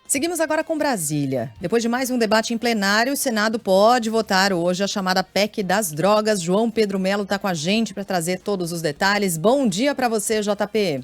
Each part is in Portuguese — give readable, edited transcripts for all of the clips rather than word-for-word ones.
Seguimos agora com Brasília. Depois de mais um debate em plenário, o Senado pode votar hoje a chamada PEC das drogas. João Pedro Melo está com a gente para trazer todos os detalhes. Bom dia para você, JP.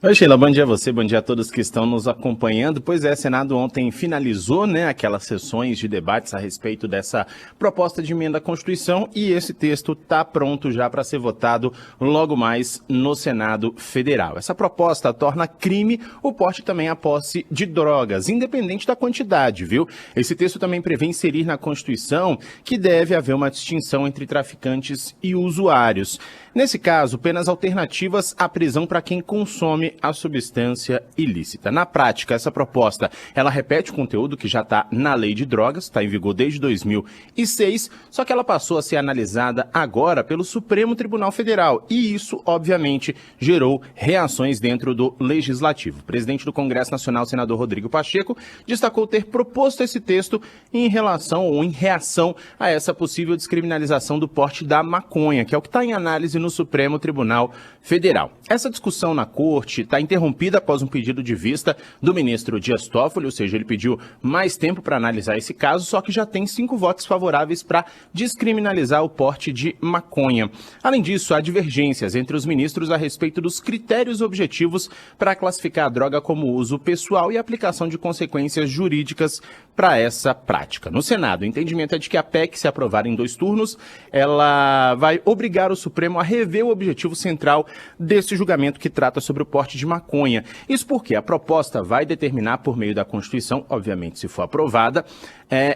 Oi, Sheila, bom dia a você, bom dia a todos que estão nos acompanhando. Pois é, o Senado ontem finalizou, aquelas sessões de debates a respeito dessa proposta de emenda à Constituição e esse texto está pronto já para ser votado logo mais no Senado Federal. Essa proposta torna crime o porte também a posse de drogas, independente da quantidade, viu? Esse texto também prevê inserir na Constituição que deve haver uma distinção entre traficantes e usuários. Nesse caso, penas alternativas à prisão para quem consome a substância ilícita. Na prática, essa proposta, ela repete o conteúdo que já está na Lei de Drogas, está em vigor desde 2006, só que ela passou a ser analisada agora pelo Supremo Tribunal Federal e isso, obviamente, gerou reações dentro do Legislativo. O presidente do Congresso Nacional, senador Rodrigo Pacheco, destacou ter proposto esse texto em relação ou em reação a essa possível descriminalização do porte da maconha, que é o que está em análise no Supremo Tribunal Federal. Essa discussão na corte está interrompida após um pedido de vista do ministro Dias Toffoli, ou seja, ele pediu mais tempo para analisar esse caso, só que já tem 5 votos favoráveis para descriminalizar o porte de maconha. Além disso, há divergências entre os ministros a respeito dos critérios objetivos para classificar a droga como uso pessoal e aplicação de consequências jurídicas para essa prática. No Senado, o entendimento é de que a PEC, se aprovar em 2 turnos, ela vai obrigar o Supremo a rever o objetivo central desse julgamento que trata sobre o porte de maconha. Isso porque a proposta vai determinar, por meio da Constituição, obviamente se for aprovada,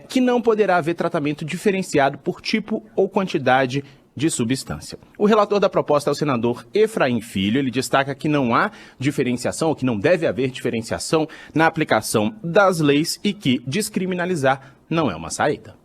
que não poderá haver tratamento diferenciado por tipo ou quantidade de substância. O relator da proposta é o senador Efraim Filho. Ele destaca que não há diferenciação, ou que não deve haver diferenciação na aplicação das leis e que descriminalizar não é uma saída.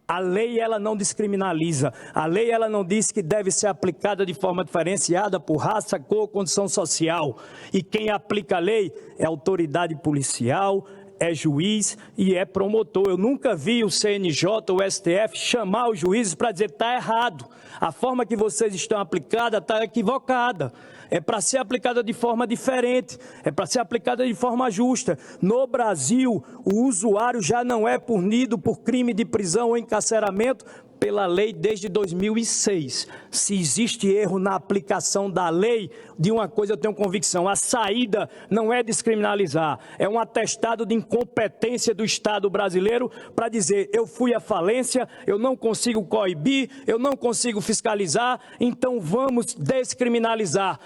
A lei, ela não descriminaliza. A lei, ela não diz que deve ser aplicada de forma diferenciada por raça, cor, condição social. E quem aplica a lei é a autoridade policial, é juiz e é promotor. Eu nunca vi o CNJ ou o STF chamar os juízes para dizer está errado. A forma que vocês estão aplicada está equivocada. É para ser aplicada de forma diferente, é para ser aplicada de forma justa. No Brasil, o usuário já não é punido por crime de prisão ou encarceramento pela lei desde 2006. Se existe erro na aplicação da lei, de uma coisa eu tenho convicção: a saída não é descriminalizar, é um atestado de incompetência do Estado brasileiro para dizer eu fui à falência, eu não consigo coibir, eu não consigo fiscalizar, então vamos descriminalizar.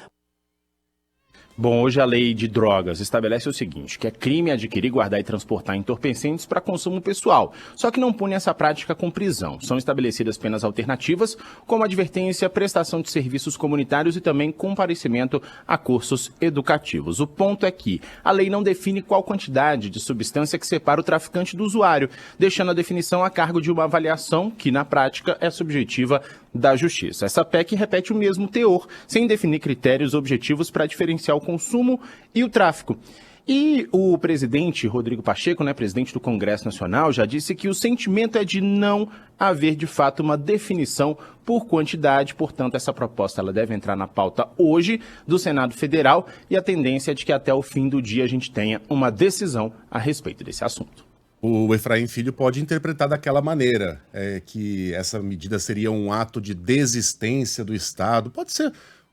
Bom, hoje a lei de drogas estabelece o seguinte, que é crime adquirir, guardar e transportar entorpecentes para consumo pessoal, só que não pune essa prática com prisão. São estabelecidas penas alternativas, como advertência, prestação de serviços comunitários e também comparecimento a cursos educativos. O ponto é que a lei não define qual quantidade de substância que separa o traficante do usuário, deixando a definição a cargo de uma avaliação que, na prática, é subjetiva da Justiça. Essa PEC repete o mesmo teor, sem definir critérios objetivos para diferenciar o consumo e o tráfico. E o presidente Rodrigo Pacheco, presidente do Congresso Nacional, já disse que o sentimento é de não haver, de fato, uma definição por quantidade. Portanto, essa proposta ela deve entrar na pauta hoje do Senado Federal e a tendência é de que até o fim do dia a gente tenha uma decisão a respeito desse assunto. O Efraim Filho pode interpretar daquela maneira, que essa medida seria um ato de desistência do Estado. Pode ser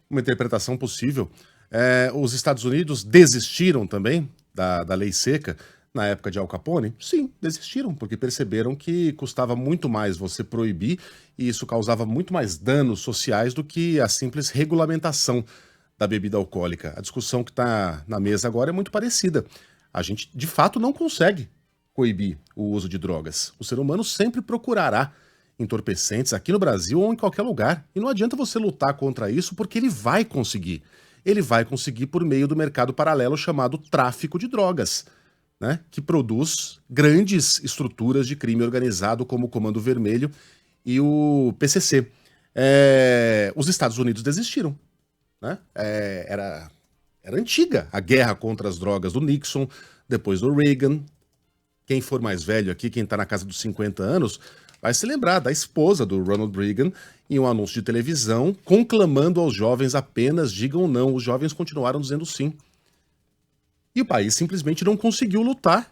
uma interpretação possível. Os Estados Unidos desistiram também da lei seca na época de Al Capone? Sim, desistiram, porque perceberam que custava muito mais você proibir e isso causava muito mais danos sociais do que a simples regulamentação da bebida alcoólica. A discussão que está na mesa agora é muito parecida. A gente, de fato, não consegue coibir o uso de drogas. O ser humano sempre procurará entorpecentes aqui no Brasil ou em qualquer lugar. E não adianta você lutar contra isso porque ele vai conseguir. Ele vai conseguir por meio do mercado paralelo chamado tráfico de drogas, que produz grandes estruturas de crime organizado como o Comando Vermelho e o PCC. Os Estados Unidos desistiram. Era antiga a guerra contra as drogas do Nixon, depois do Reagan. Quem for mais velho aqui, quem está na casa dos 50 anos, vai se lembrar da esposa do Ronald Reagan em um anúncio de televisão, conclamando aos jovens apenas digam não. Os jovens continuaram dizendo sim. E o país simplesmente não conseguiu lutar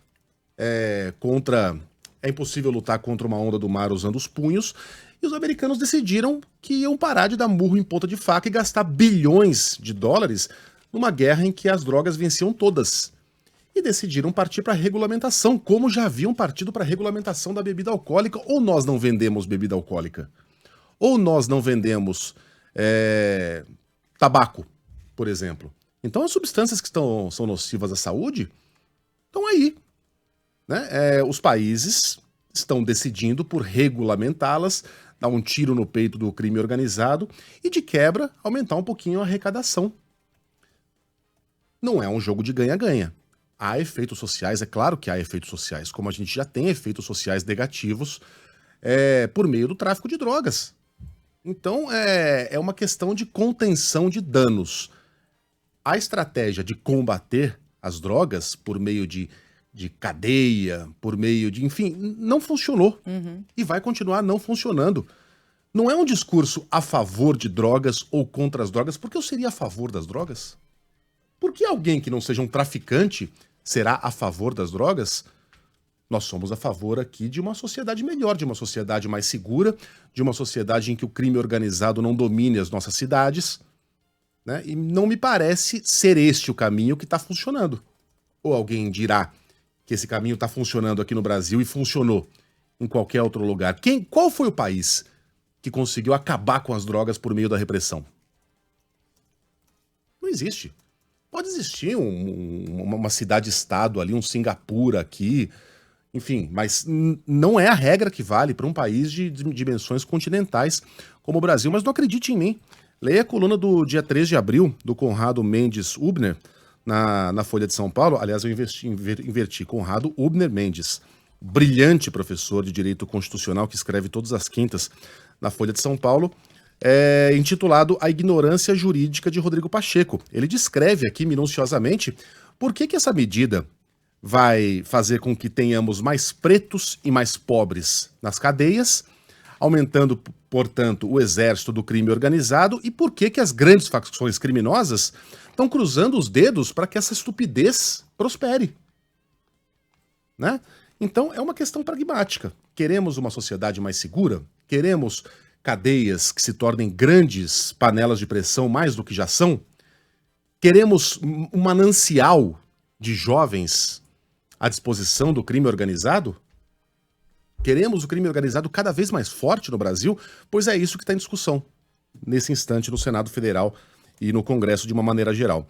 É impossível lutar contra uma onda do mar usando os punhos, e os americanos decidiram que iam parar de dar murro em ponta de faca e gastar bilhões de dólares numa guerra em que as drogas venciam todas. E decidiram partir para a regulamentação, como já haviam partido para a regulamentação da bebida alcoólica. Ou nós não vendemos bebida alcoólica, ou nós não vendemos tabaco, por exemplo. Então as substâncias que são nocivas à saúde estão aí. Né? Os países estão decidindo por regulamentá-las, dar um tiro no peito do crime organizado e, de quebra, aumentar um pouquinho a arrecadação. Não é um jogo de ganha-ganha. Há efeitos sociais, é claro que há efeitos sociais, como a gente já tem efeitos sociais negativos por meio do tráfico de drogas. Então, é uma questão de contenção de danos. A estratégia de combater as drogas por meio de cadeia, por meio de... Enfim, não funcionou. E vai continuar não funcionando. Não é um discurso a favor de drogas ou contra as drogas, porque eu seria a favor das drogas. Por que alguém que não seja um traficante será a favor das drogas? Nós somos a favor aqui de uma sociedade melhor, de uma sociedade mais segura, de uma sociedade em que o crime organizado não domine as nossas cidades, né? E não me parece ser este o caminho que está funcionando. Ou alguém dirá que esse caminho está funcionando aqui no Brasil e funcionou em qualquer outro lugar. Qual foi o país que conseguiu acabar com as drogas por meio da repressão? Não existe. Pode existir uma cidade-estado ali, um Singapura aqui, enfim, mas não é a regra que vale para um país de dimensões continentais como o Brasil. Mas não acredite em mim. Leia a coluna do dia 3 de abril, do Conrado Mendes Hubner, na Folha de São Paulo. Aliás, eu inverti. Conrado Hubner Mendes, brilhante professor de Direito Constitucional que escreve todas as quintas na Folha de São Paulo, intitulado A Ignorância Jurídica de Rodrigo Pacheco. Ele descreve aqui minuciosamente por que essa medida vai fazer com que tenhamos mais pretos e mais pobres nas cadeias, aumentando, portanto, o exército do crime organizado, e por que as grandes facções criminosas estão cruzando os dedos para que essa estupidez prospere. Né? Então, é uma questão pragmática. Queremos uma sociedade mais segura? Queremos cadeias que se tornem grandes panelas de pressão mais do que já são? Queremos um manancial de jovens à disposição do crime organizado? Queremos o crime organizado cada vez mais forte no Brasil? Pois é isso que está em discussão nesse instante no Senado Federal e no Congresso de uma maneira geral.